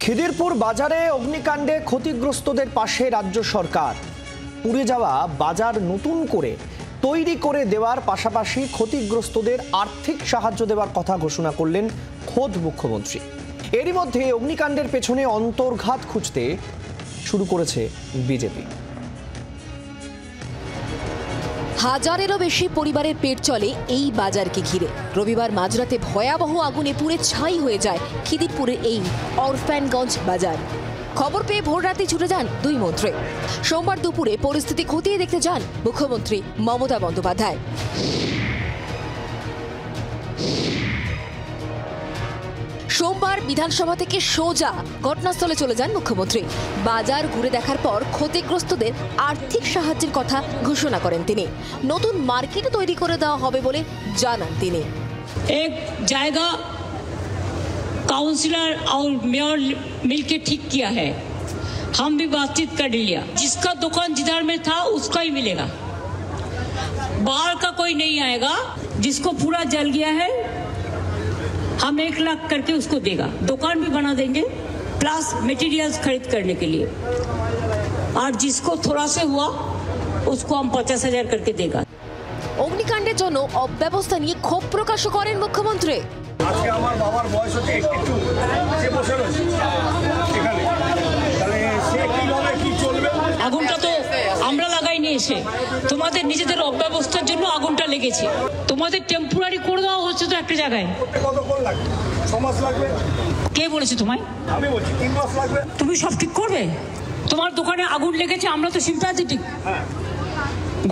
খিদিরপুর বাজারে অগ্নিকাণ্ডে ক্ষতিগ্রস্তদের পাশে রাজ্য সরকার। পুড়ে যাওয়া বাজার নতুন করে তৈরি করে দেওয়ার পাশাপাশি ক্ষতিগ্রস্তদের আর্থিক সাহায্য দেওয়ার কথা ঘোষণা করলেন খোদ মুখ্যমন্ত্রী। এরই মধ্যে অগ্নিকাণ্ডের পেছনে অন্তর্ঘাত খুঁজতে শুরু করেছে বিজেপি। হাজারেরও বেশি পরিবারের পেট চলে এই বাজারকে ঘিরে। রবিবার মাঝরাতে ভয়াবহ আগুনে পুড়ে ছাই হয়ে যায় খিদিরপুরের এই অরফ্যানগঞ্জ বাজার। খবর পেয়ে ভোররাতে ছুটে যান দুই মন্ত্রী। সোমবার দুপুরে পরিস্থিতি খতিয়ে দেখতে যান মুখ্যমন্ত্রী মমতা বন্দ্যোপাধ্যায়। সোমবার বিধানসভা থেকে সোজা ঘটনাস্থলে চলে যান মুখ্যমন্ত্রী। বাজার ঘুরে দেখার পর ক্ষতিগ্রস্তদের আর্থিক সাহায্যের কথা ঘোষণা করেন তিনি। নতুন মার্কেট তৈরি করে দেওয়া হবে বলে জানান তিনি। एक जाएगा काउंसलर और मेयर मिलके ठीक किया है, हम भी बातचीत कर लिया। जिसका दुकान जिधर में था उसका ही मिलेगा, बाहर का कोई नहीं आएगा। जिसको पूरा जल गया है हम 1 लाख करके उसको देगा, दुकान भी बना देंगे प्लस मटेरियल्स खरीद करने के लिए। और जिसको थोड़ा से हुआ उसको हम 50,000 करके देगा। অগ্নিকাণ্ডের জন্য অব্যবস্থা নিয়ে ক্ষোভ প্রকাশ করেন মুখ্যমন্ত্রী। আজকে আমার বাবার বয়স হচ্ছে 82, সে বসে রয়েছে এখানে, তাহলে সে কিভাবে কি চলবে? আগুনটা তো আমরা লাগাইনি, এসে তোমাদের নিজেদের অব্যবস্থার জন্য আগুনটা লেগেছে। তোমাদের টেম্পোরারি করে দেওয়া হচ্ছে তো একটা জায়গায়। কতক্ষণ লাগবে? 6 মাস লাগবে। কে বলেছে তোমায়? আমি বলছি 3 মাস লাগবে। তুমি সব ঠিক করবে? তোমার দোকানে আগুন লেগেছে, আমরা তো সিম্প্যাথেটিক।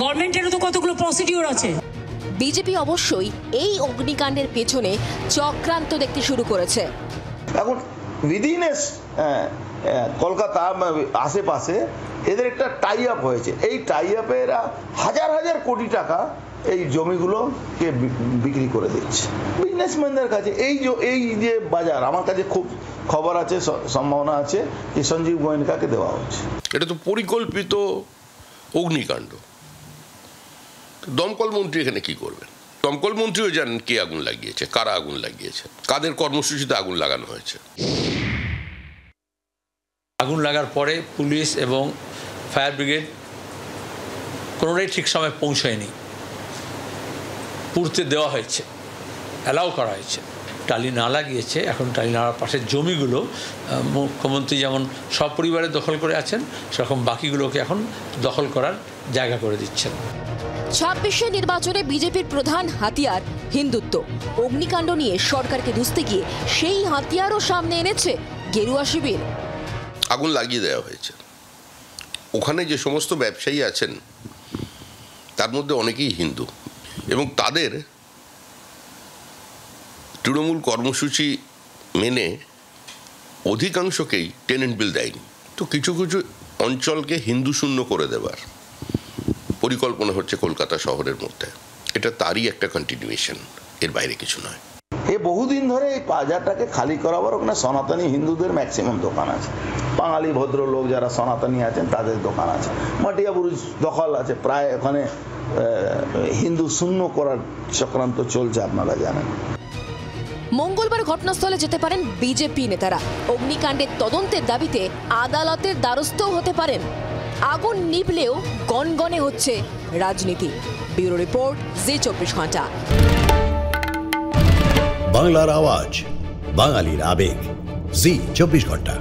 গভর্নমেন্টেরও তো কতগুলো প্রসিডিওর আছে। বিজেপি অবশ্যই এই অগ্নিকাণ্ডের পেছনে চক্রান্ত দেখতে শুরু করেছে। এখন উইদিন কলকাতা আশেপাশে এদের একটা টাই আপ হয়েছে। এই টাই আপে এরা হাজার হাজার কোটি টাকা এই জমিগুলোকে বিক্রি করে দিচ্ছে বিজনেসম্যানদের কাছে। এই যে বাজার, আমার কাছে খুব খবর আছে, সম্ভাবনা আছে যে সঞ্জীব গোয়েঙ্কাকে দেওয়া হচ্ছে। এটা তো পরিকল্পিত অগ্নিকাণ্ড। দমকল মন্ত্রী এখানে কি করবেন? দমকল মন্ত্রীও জানেন কে আগুন লাগিয়েছে, কারা আগুন লাগিয়েছে, কাদের কর্মসূচিতে আগুন লাগানো হয়েছে। আগুন লাগার পরে পুলিশ এবং ফায়ার ব্রিগেড কোনোটাই ঠিক সময় পৌঁছায়নি। পুড়তে দেওয়া হয়েছে, অ্যালাউ করা হয়েছে, টালি না লাগিয়েছে। এখন টালি নালার পাশের জমিগুলো মুখ্যমন্ত্রী যেমন সপরিবারে দখল করে আছেন, সেরকম বাকিগুলোকে এখন দখল করার জায়গা করে দিচ্ছেন। 26 নির্বাচনে বিজেপির প্রধান হাতিয়ার হিন্দুত্ব। অগ্নিকাণ্ড নিয়ে সরকারকে দুষতে গিয়ে সেই হাতিয়ারও সামনে এনেছে গেরুয়া শিবির। আগুন লাগিয়ে দেওয়া হয়েছে। ওখানে যে সমস্ত ব্যবসায়ী আছেন তার মধ্যে অনেকেই হিন্দু, এবং তাদের তৃণমূল কর্মসূচি মেনে অধিকাংশকেই টেনেন্ট বিল দেয়নি। তো কিছু কিছু অঞ্চলকে হিন্দু শূন্য করে দেবার পরিকল্পনা হচ্ছে কলকাতা শহরের মধ্যে। এটা তারই একটা কন্টিনিউয়েশন, এর বাইরে কিছু নয়। বহুদিন ধরে এই বাজারটাকে খালি করাবার ওখানে সনাতনী হিন্দুদের ম্যাক্সিমাম দোকান আছে। বাঙালি ভদ্রলোক যারা সনাতনী আছেন তাদের দোকান আছে। মাটিয়া বুরুজ দখল আছে, প্রায় ওখানে হিন্দু শূন্য করার চক্রান্ত চলছে, আপনারা জানেন। মঙ্গলবার ঘটনাস্থলে যেতে পারেন বিজেপি নেতারা। অগ্নিকাণ্ডের তদন্তের দাবিতে আদালতের দ্বারস্থও হতে পারেন। আগুন নিভলেও গনগনে হচ্ছে রাজনীতি। ব্যুরো রিপোর্ট, জি 24 ঘন্টা। বাংলার আওয়াজ, বাঙালির আবেগ, জি 24 ঘন্টা।